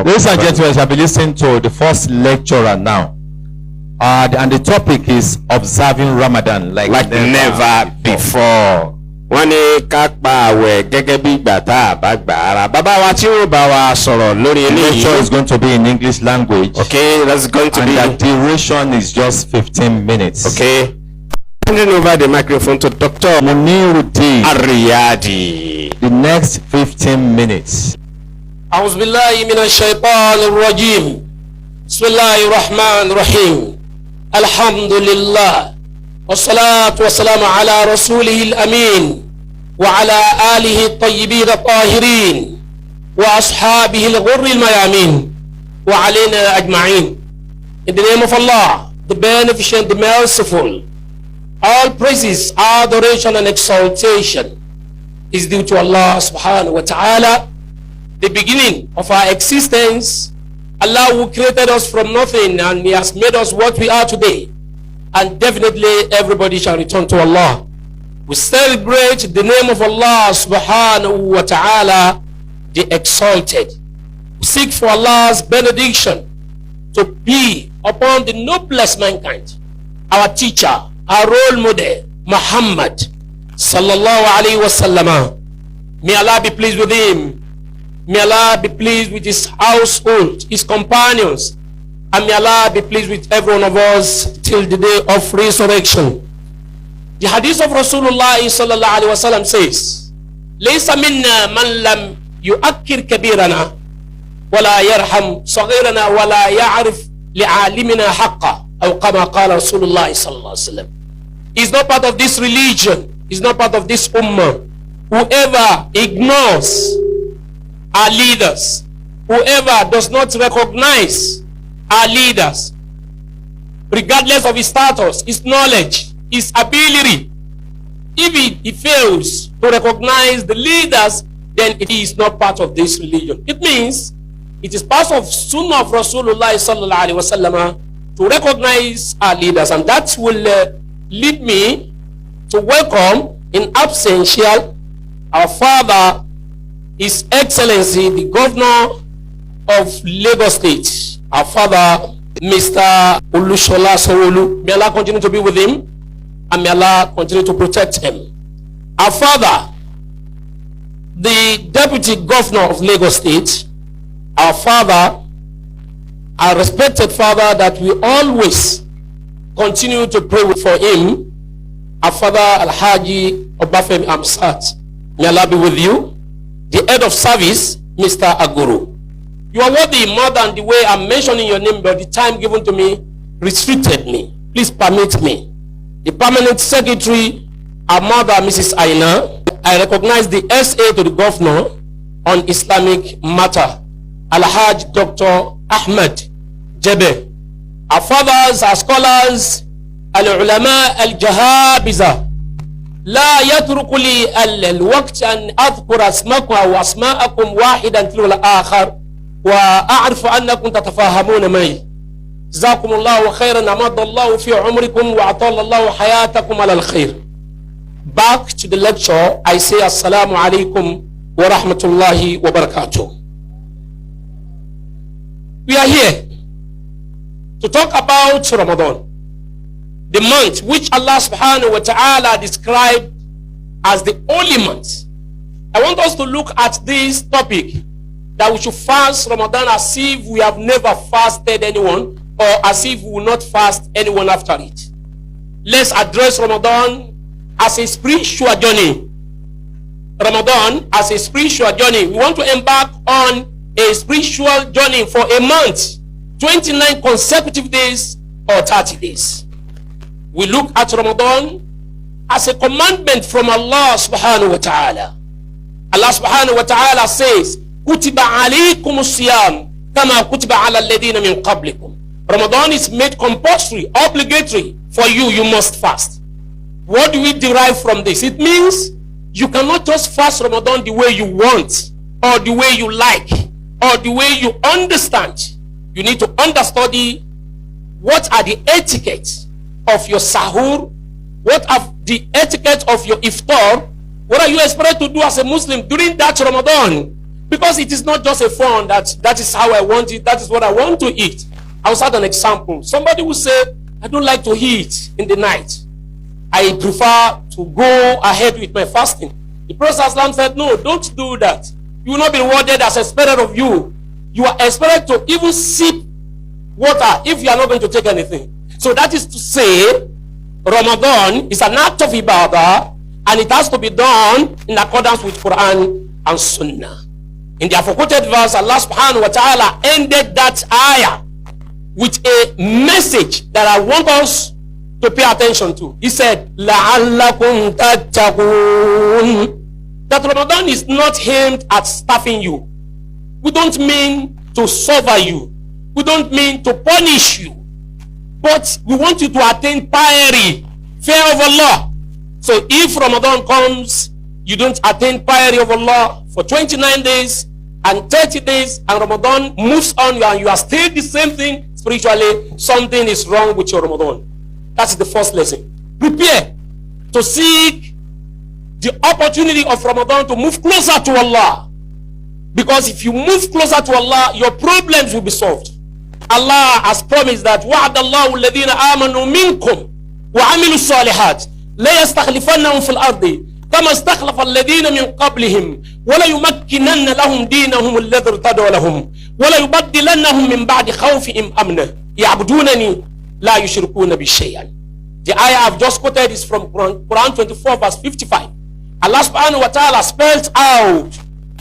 Ladies and gentlemen, we shall be listening to the first lecturer now. And the topic is observing Ramadan like never before. Wọ́n ní ká pa àwẹ̀ gẹ́gẹ́ bí ìgbà tá a bá gbà ara. Bàbá wa tí ó bá wa sọ̀rọ̀ lórí eléyìí. The lecture is going to be in English language. Okay, that's going to be. And the duration is just 15 minutes. Okay. Handing over the microphone to Dr. Muniruddin Ariyadi. The next 15 minutes. أعوذ بالله من الشيطان الرجيم. بسم الله الرحمن الرحيم. الحمد لله والصلاة والسلام على رسوله الأمين وعلى آله الطيبين الطاهرين وأصحابه الغر الميامين وعلينا أجمعين. In the name of Allah, the Beneficent, the Merciful, all praises, adoration and exaltation is due to Allah subhanahu wa ta'ala, the beginning of our existence. Allah who created us from nothing and He has made us what we are today. And definitely everybody shall return to Allah. We celebrate the name of Allah subhanahu wa ta'ala, the exalted. We seek for Allah's benediction to be upon the noblest mankind, our teacher, our role model, Muhammad sallallahu alayhi wa sallam. May Allah be pleased with him. May Allah be pleased with his household, his companions, and may Allah be pleased with every one of us till the day of resurrection. The hadith of Rasulullah sallallahu alaihi wasallam says, "Laysa minna man lam yu'akkir kabirana, wala yarham saghirana, wala ya'rif li'alimina haqqa." Aw kama qala Rasulullah sallallahu alaihi wasallam. He's not part of this religion. He's not part of this ummah. Whoever ignores our leaders, whoever does not recognize our leaders, regardless of his status, his knowledge, his ability, if he fails to recognize the leaders, then it is not part of this religion. It means it is part of Sunnah of Rasulullah sallallahu alaihi wasallam to recognize our leaders, and that will lead me to welcome in absentia our father, His Excellency, the Governor of Lagos State, our father, Mr. Olushola Sowolu. May Allah continue to be with him, and may Allah continue to protect him. Our father, the Deputy Governor of Lagos State, our father, our respected father that we always continue to pray for him, our father Alhaji Obafemi Amsat. May Allah be with you. The head of service, Mr. Aguru. You are worthy more than the way I'm mentioning your name, but the time given to me restricted me. Please permit me. The permanent secretary, our mother, Mrs. Aina. I recognize the SA to the governor on Islamic matter, Alhaj Dr. Ahmed Jebe. Our fathers, our scholars, al-ulama al-jahabiza. لا يترك لي الوقت أن أذكر اسمكم أو أسماءكم واحدا تلو الآخر وأعرف أنكم تتفاهمون معي. جزاكم الله خيرا، أمد الله في عمركم وأطال الله حياتكم على الخير. Back to the lecture, I say Assalamu alaikum wa rahmatullahi wa barakatuh. We are here to talk about Ramadan, the month which Allah subhanahu wa ta'ala described as the holy month. I want us to look at this topic, that we should fast Ramadan as if we have never fasted anyone, or as if we will not fast anyone after it. Let's address Ramadan as a spiritual journey. Ramadan as a spiritual journey. We want to embark on a spiritual journey for a month, 29 consecutive days or 30 days. We look at Ramadan as a commandment from Allah subhanahu wa ta'ala. Allah subhanahu wa ta'ala says, Kutiba alaykum siyam kama kutiba ala alladhina min qablikum. Ramadan is made compulsory, obligatory for you. You must fast. What do we derive from this? It means you cannot just fast Ramadan the way you want, or the way you like, or the way you understand. You need to understudy what are the etiquettes of your sahur, what are the etiquette of your iftar, what are you expected to do as a Muslim during that Ramadan. Because it is not just a fun that is how I want it, that is what I want to eat. I'll start an example. Somebody will say, I don't like to eat in the night. I prefer to go ahead with my fasting. The Prophet said, no, don't do that. You will not be rewarded as expected of you. You are expected to even sip water if you are not going to take anything. So that is to say, Ramadan is an act of ibadah, and it has to be done in accordance with Quran and Sunnah. In the quoted verse, Allah subhanahu wa ta'ala ended that ayah with a message that I want us to pay attention to. He said, لَعَلَّكُمْ تَتَّقُونَ. That Ramadan is not aimed at starving you. We don't mean to suffer you. We don't mean to punish you. But we want you to attain piety, fear of Allah. So if Ramadan comes, you don't attain piety of Allah for 29 days and 30 days, and Ramadan moves on and you are still the same thing spiritually, something is wrong with your Ramadan. That's the first lesson. Prepare to seek the opportunity of Ramadan to move closer to Allah. Because if you move closer to Allah, your problems will be solved. Allah has promised that وَعَدَ اللَّهُ الَّذِينَ آمَنُوا مِنْكُمْ وَعَمِلُوا الصَّالِحَاتِ لَا يَسْتَخْلِفَنَّهُمْ فِي الْأَرْضِ كما استخلف الذين من قبلهم ولا يمكنن لهم دينهم الذي ارتضى لهم ولا يبدلنهم من بعد خوفهم أمنا يعبدونني لا يشركون بي شيئا. The ayah I've just quoted is from Quran 24 verse 55. Allah subhanahu wa ta'ala spells out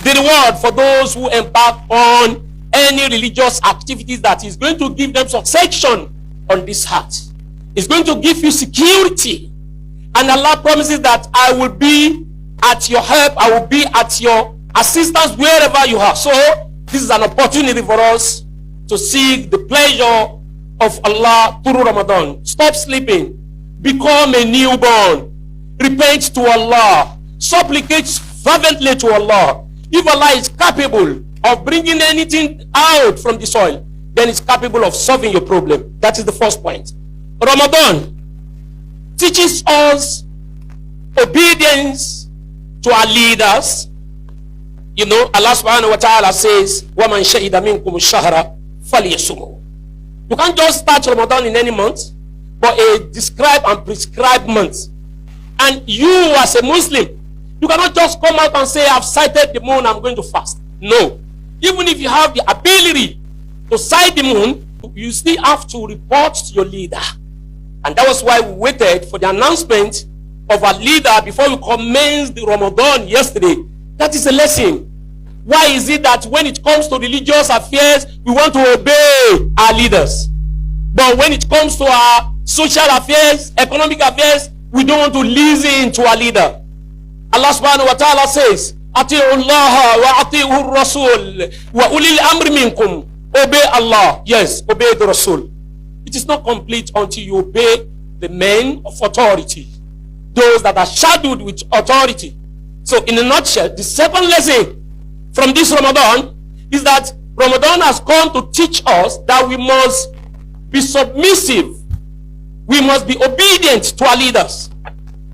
the reward for those who embark on any religious activities that is going to give them succession on this heart. It's going to give you security. And Allah promises that I will be at your help, I will be at your assistance wherever you are. So this is an opportunity for us to seek the pleasure of Allah through Ramadan. Stop sleeping. Become a newborn. Repent to Allah. Supplicate fervently to Allah. If Allah is capable of bringing anything out from the soil, then it's capable of solving your problem. That is the first point. Ramadan teaches us obedience to our leaders. You know, Allah subhanahu wa ta'ala says, وَمَنْ شَهِدَ مِنْكُمُ الشَّهْرَ فَلْيَصُمْهُ. You can't just start Ramadan in any month, but a described and prescribed month. And you as a Muslim, you cannot just come out and say, I've sighted the moon, I'm going to fast. No. Even if you have the ability to sight the moon, you still have to report to your leader. And that was why we waited for the announcement of our leader before we commenced the Ramadan yesterday. That is a lesson. Why is it that when it comes to religious affairs, we want to obey our leaders, but when it comes to our social affairs, economic affairs, we don't want to listen to our leader? Allah subhanahu wa ta'ala says, Ati'u Allah wa ati'u Rasul wa ulil amri minkum. Obey Allah. Yes, obey the Rasul. It is not complete until you obey the men of authority, those that are shadowed with authority. So in a nutshell, the second lesson from this Ramadan is that Ramadan has come to teach us that we must be submissive. We must be obedient to our leaders.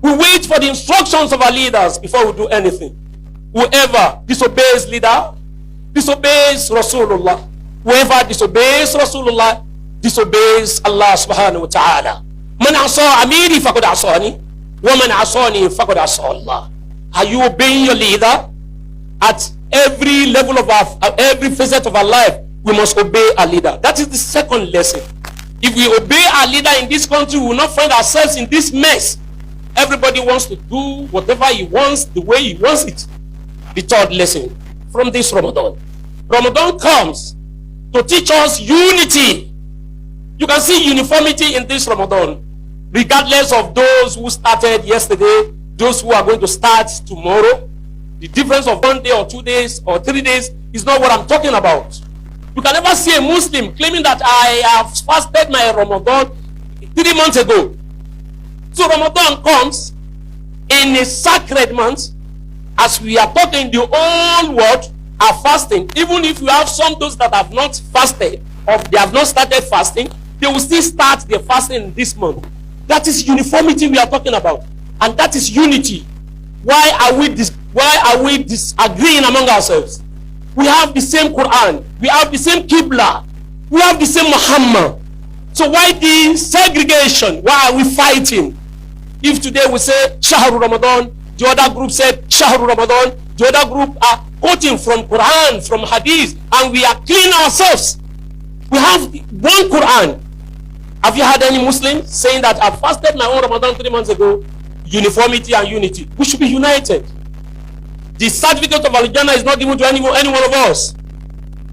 We wait for the instructions of our leaders before we do anything. Whoever disobeys leader, disobeys Rasulullah. Whoever disobeys Rasulullah, disobeys Allah subhanahu wa ta'ala. Man asa amiri faqad asani, wa man asani faqad asa Allah. Are you obeying your leader? At every level of every facet of our life, we must obey our leader. That is the second lesson. If we obey our leader in this country, we will not find ourselves in this mess. Everybody wants to do whatever he wants, the way he wants it. The third lesson from this Ramadan. Ramadan comes to teach us unity. You can see uniformity in this Ramadan, regardless of those who started yesterday, those who are going to start tomorrow. The difference of 1 day or 2 days or 3 days is not what I'm talking about. You can never see a Muslim claiming that I have fasted my Ramadan 3 months ago. So Ramadan comes in a sacred month. As we are talking, the whole world are fasting. Even if you have some those that have not fasted or they have not started fasting, they will still start their fasting in this month. That is uniformity we are talking about, and that is unity. Why are we disagreeing among ourselves? We have the same Quran. We have the same Qibla. We have the same Muhammad. So why the segregation? Why are we fighting? If today we say Shahru Ramadan, the other group said Shahru Ramadan, the other group are quoting from Quran, from Hadith, and we are cleaning ourselves. We have one Quran. Have you heard any Muslim saying that I fasted my own Ramadan 3 months ago? Uniformity and unity. We should be united. The certificate of Al-Jannah is not given to any one of us.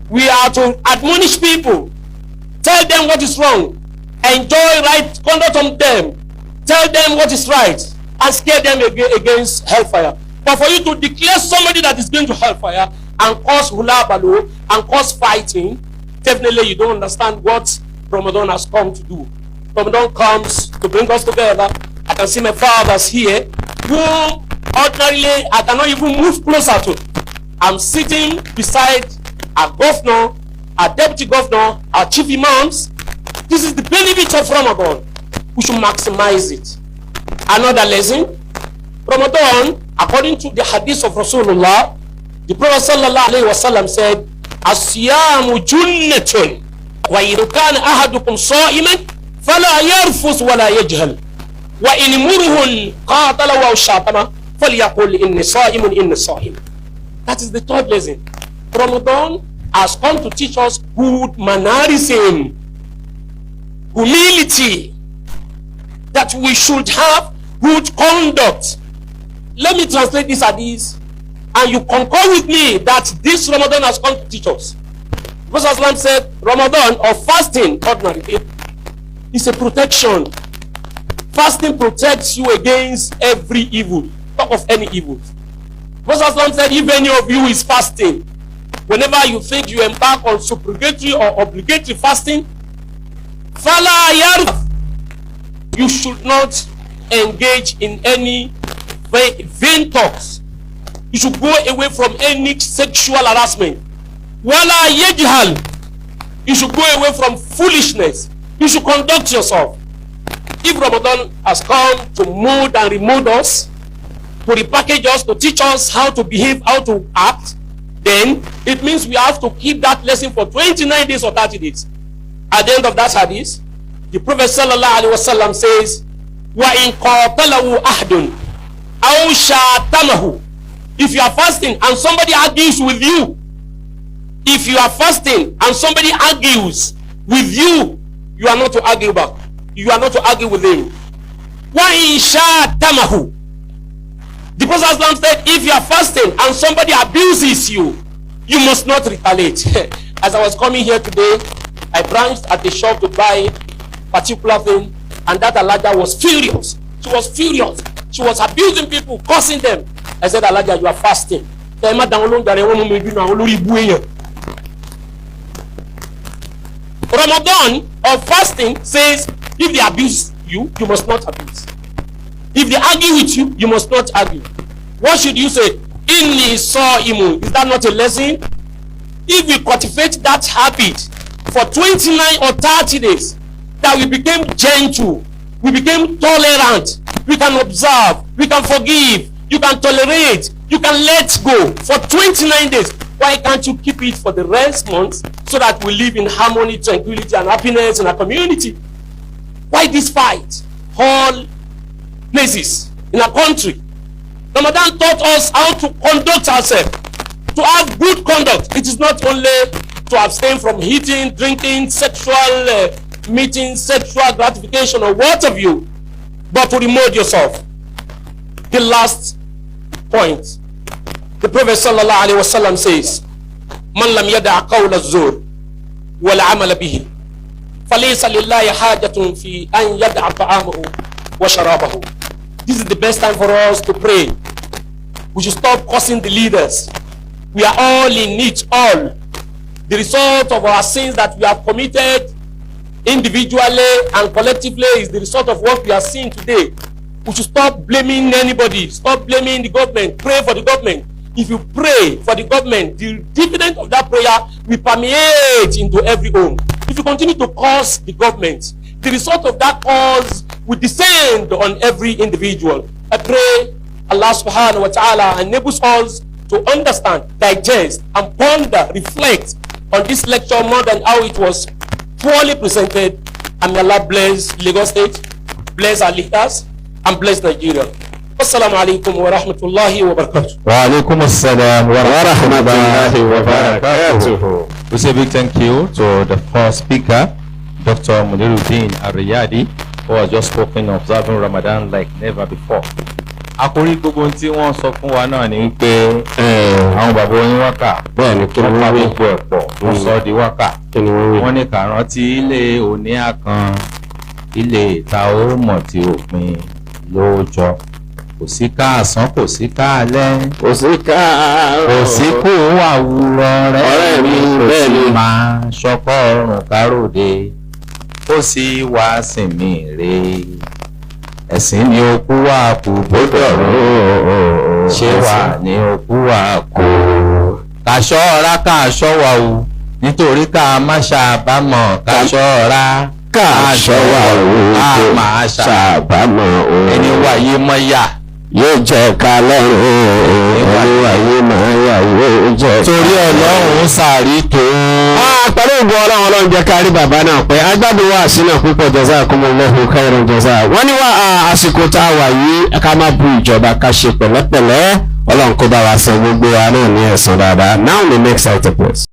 We are to admonish people, tell them what is wrong, enjoy right conduct on them, tell them what is right, and scare them against hellfire. But for you to declare somebody that is going to hellfire and cause hula baloo and cause fighting, definitely you don't understand what Ramadan has come to do. Ramadan comes to bring us together. I can see my fathers here who ordinarily I cannot even move closer to. I'm sitting beside our governor, our deputy governor, our chief imams. This is the benefit of Ramadan. We should maximize it. Another lesson, Ramadan, according to the hadith of Rasulullah, the Prophet sallallahu alaihi wasallam said, "As-siyamu junnatun, wa in kana ahadukum sa'iman fala yarfus wala yajhal, wa in murhun qatala wa shatama falyaqul inni sa'imun inni sa'im." That is the third lesson. Ramadan has come to teach us good mannerism, humility, that we should have good conduct. Let me translate this hadith, and you concur with me that this Ramadan has come to teach us. Prophet said Ramadan, or fasting ordinarily, is a protection. Fasting protects you against every evil, not of any evil. Prophet said if any of you is fasting, whenever you think you embark on supererogatory or obligatory fasting, fala yarf, you should not engage in any vain talks. You should go away from any sexual harassment. Wala yajhal, you should go away from foolishness. You should conduct yourself. If Ramadan has come to mold and remold us, to repackage us, to teach us how to behave, how to act, then it means we have to keep that lesson for 29 days or 30 days. At the end of that hadith, the Prophet sallallahu alaihi wasallam says, "Wa in qatalahu ahdun aw shatamahu." If you are fasting and somebody argues with you, if you are fasting and somebody argues with you, you are not to argue back. You are not to argue with him. Wa in shatamahu. The Prophet said, if you are fasting and somebody abuses you, you must not retaliate. As I was coming here today, I branched at the shop to buy a particular thing, and that Alaja was furious. She was furious. She was abusing people, cursing them. I said, Alaja, you are fasting. Ramadan or fasting says, if they abuse you, you must not abuse. If they argue with you, you must not argue. What should you say? Inni sa'imun. Is that not a lesson? If we cultivate that habit for 29 or 30 days, that we became gentle, we became tolerant, we can observe, we can forgive, you can tolerate, you can let go for 29 days. Why can't you keep it for the rest months so that we live in harmony, tranquility, and happiness in our community? Why this fight? All places in our country. Ramadan taught us how to conduct ourselves, to have good conduct. It is not only to abstain from eating, drinking, sexual meetings, sexual gratification, or what have you, but to remold yourself. The last point, the Prophet sallallahu alaihi wasallam says, "Man lam yada' qawl az-zur wal 'amal bihi, falaysa lillahi hajatun fi an yada'a ta'amahu wa sharabahu." This is the best time for us to pray. We should stop cursing the leaders. We are all in it, all. The result of our sins that we have committed individually and collectively is the result of what we are seeing today. We should stop blaming anybody. Stop blaming the government. Pray for the government. If you pray for the government, the dividend of that prayer will permeate into every home. If you continue to curse the government, the result of that cause will descend on every individual. I pray Allah subhanahu wa ta'ala enables us to understand, digest, and ponder, reflect on this lecture more than how it was poorly presented. And may Allah bless Lagos State, bless our leaders, and bless Nigeria. Assalamu alaikum wa rahmatullahi wa barakatuh. Wa alaikum assalam wa rahmatullahi wa barakatuh. We say big thank you to the first speaker, Dr. Muniruddin Ariyadi, who has just spoken of observing Ramadan like never before. Àkòrí gbogbo tí wọ́n sọ fún wa náà ni pé àwọn bàbá oyin wákà bẹ́ẹ̀ ni kí wọ́n wí gbogbo ẹ̀pọ̀ wọ́n sọ di wákà wọ́n ní kàrántí ilé òní àkàn ilé ìta ó mọ̀ tí òpin ló jọ kò sí káàsán kò sí káàlẹ́ kò sí kó àwùrọ̀ rẹ̀ mi kò sí máa ṣọkọ́ ọrùn káròde ó sì wá sinmi rè ẹ̀sìn ni okú wà kú gbọ́dọ̀ rò ṣé wà ní okú wà kú. Kàṣọ́ ọ̀rá kàṣọ́ wà o nítorí ká má ṣàbámọ̀ kàṣọ́ ọ̀rá kàṣọ́ wà o ká má ṣàbámọ̀ o. Ẹni wáyé mọ́yà yóò jẹ́ ká lọ́rùn ẹni wáyé mọ́yà yóò jẹ́. Torí Ọlọ́run sàrí tó. Pẹ̀lú ògùn ọlọ́run jẹ́ ká rí bàbá náà pé agbádùn wà sínú púpọ̀ jazakumullahu khairan jaza. Wọ́n ní wá àsìkò tá a wà yìí ká má bu ìjọba ká ṣe pẹ̀lẹ́pẹ̀lẹ́ Ọlọ́run kó bá wa san gbogbo wa náà ní ẹ̀san dáadáa. Now the next item please.